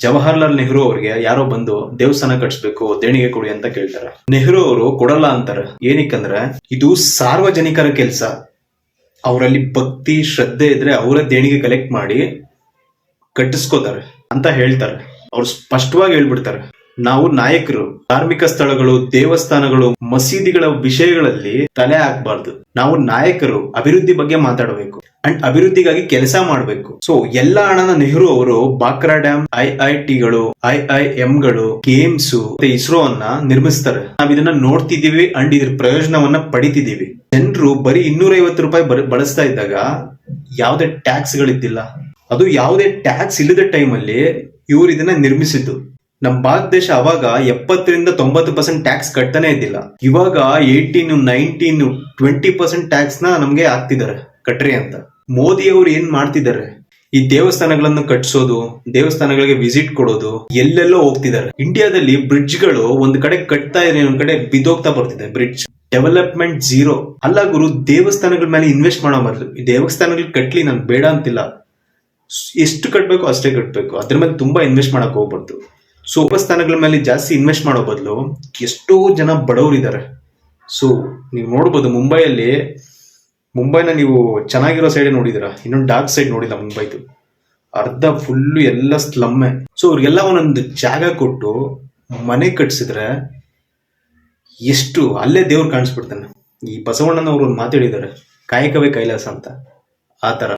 ಜವಾಹರ್ಲಾಲ್ ನೆಹರು ಅವರಿಗೆ ಯಾರೋ ಬಂದು ದೇವಸ್ಥಾನ ಕಟ್ಸ್ಬೇಕು ದೇಣಿಗೆ ಕೊಡಿ ಅಂತ ಕೇಳ್ತಾರೆ. ನೆಹರು ಅವರು ಕೊಡಲ್ಲ ಅಂತಾರೆ. ಏನಕ್ಕಂದ್ರೆ ಇದು ಸಾರ್ವಜನಿಕರ ಕೆಲಸ, ಅವರಲ್ಲಿ ಭಕ್ತಿ ಶ್ರದ್ಧೆ ಇದ್ರೆ ಅವರ ದೇಣಿಗೆ ಕಲೆಕ್ಟ್ ಮಾಡಿ ಕಟ್ಟಿಸ್ಕೋತಾರೆ ಅಂತ ಹೇಳ್ತಾರೆ. ಅವ್ರು ಸ್ಪಷ್ಟವಾಗಿ ಹೇಳ್ಬಿಡ್ತಾರೆ, ನಾವು ನಾಯಕರು ಧಾರ್ಮಿಕ ಸ್ಥಳಗಳು, ದೇವಸ್ಥಾನಗಳು, ಮಸೀದಿಗಳ ವಿಷಯಗಳಲ್ಲಿ ತಲೆ ಹಾಕ್ಬಾರ್ದು. ನಾವು ನಾಯಕರು ಅಭಿವೃದ್ಧಿ ಬಗ್ಗೆ ಮಾತಾಡಬೇಕು ಅಂಡ್ ಅಭಿವೃದ್ಧಿಗಾಗಿ ಕೆಲಸ ಮಾಡಬೇಕು. ಸೊ ಎಲ್ಲ ಹಣನ ನೆಹರು ಅವರು ಬಾಕ್ರಾ ಡ್ಯಾಮ್, IIT-ಗಳು, IIM-ಗಳು, ಗೇಮ್ಸ್, ಇಸ್ರೋ ಅನ್ನ ನಿರ್ಮಿಸ್ತಾರೆ. ನಾವ್ ಇದನ್ನ ನೋಡ್ತಿದೀವಿ ಅಂಡ್ ಇದ್ರ ಪ್ರಯೋಜನವನ್ನ ಪಡಿತಿದೀವಿ. ಜನರು ಬರೀ 250 ರೂಪಾಯಿ ಬಳಸ್ತಾ ಇದ್ದಾಗ ಯಾವುದೇ ಟ್ಯಾಕ್ಸ್ ಗಳಿದ್ದಿಲ್ಲ. ಅದು ಯಾವುದೇ ಟ್ಯಾಕ್ಸ್ ಇಲ್ಲದ ಟೈಮಲ್ಲಿ ಇವ್ರು ಇದನ್ನ ನಿರ್ಮಿಸಿದ್ದು. ನಮ್ಮ ಭಾರತ ದೇಶ ಅವಾಗ 70-90% ಟ್ಯಾಕ್ಸ್ ಕಟ್ತಾನೆ ಇದ್ದಿಲ್ಲ. ಇವಾಗ 18, 19, 20% ಟ್ಯಾಕ್ಸ್ ನ ನಮ್ಗೆ ಹಾಕ್ತಿದ್ದಾರೆ ಕಟ್ರಿ ಅಂತ. ಮೋದಿ ಅವರು ಏನ್ ಮಾಡ್ತಿದ್ದಾರೆ, ಈ ದೇವಸ್ಥಾನಗಳನ್ನು ಕಟ್ಸೋದು, ದೇವಸ್ಥಾನಗಳಿಗೆ ವಿಸಿಟ್ ಕೊಡೋದು, ಎಲ್ಲೆಲ್ಲೋ ಹೋಗ್ತಿದ್ದಾರೆ. ಇಂಡಿಯಾದಲ್ಲಿ ಬ್ರಿಡ್ಜ್ಗಳು ಒಂದ್ ಕಡೆ ಕಟ್ತಾ ಇದೆ, ಒಂದ್ ಕಡೆ ಬಿದ್ದೋಗ್ತಾ ಬರ್ತಿದೆ. Bridge development zero. ಅಲ್ಲ ಗುರು, ದೇವಸ್ಥಾನಗಳ ಮೇಲೆ ಇನ್ವೆಸ್ಟ್ ಮಾಡೋ ಬದಲು ಈ ದೇವಸ್ಥಾನಗಳು ಕಟ್ಲಿ, ನಾನು ಬೇಡ ಅಂತಿಲ್ಲ. ಎಷ್ಟು ಕಟ್ಬೇಕು ಅಷ್ಟೇ ಕಟ್ಬೇಕು, ಅದ್ರ ಮೇಲೆ ತುಂಬಾ ಇನ್ವೆಸ್ಟ್ ಮಾಡಕ್ ಹೋಗ್ಬಾರ್ದು. ಸೊ ಉಪಸ್ಥಾನಗಳ ಮೇಲೆ ಜಾಸ್ತಿ ಇನ್ವೆಸ್ಟ್ ಮಾಡೋ ಬದಲು ಎಷ್ಟೋ ಜನ ಬಡವರಿದ್ದಾರೆ. ಸೊ ನೀವು ನೋಡ್ಬೋದು, ಮುಂಬೈನ ನೀವು ಚೆನ್ನಾಗಿರೋ ಸೈಡ್ ನೋಡಿದಿರ, ಇನ್ನೊಂದು ಡಾರ್ಕ್ ಸೈಡ್ ನೋಡಿಲ್ಲ. ಮುಂಬೈದು ಅರ್ಧ ಫುಲ್ಲು ಎಲ್ಲ ಸ್ಲಮ್ಮೆ. ಸೊ ಅವ್ರಿಗೆಲ್ಲ ಒಂದೊಂದು ಜಾಗ ಕೊಟ್ಟು ಮನೆ ಕಟ್ಸಿದ್ರೆ ಎಷ್ಟು ಅಲ್ಲೇ ದೇವ್ರು ಕಾಣಿಸ್ಬಿಡ್ತಾನೆ. ಈ ಬಸವಣ್ಣನವರು ಒಂದು ಮಾತಾಡಿದ್ದಾರೆ, ಕಾಯಕವೇ ಕೈಲಾಸ ಅಂತ. ಆ ತರ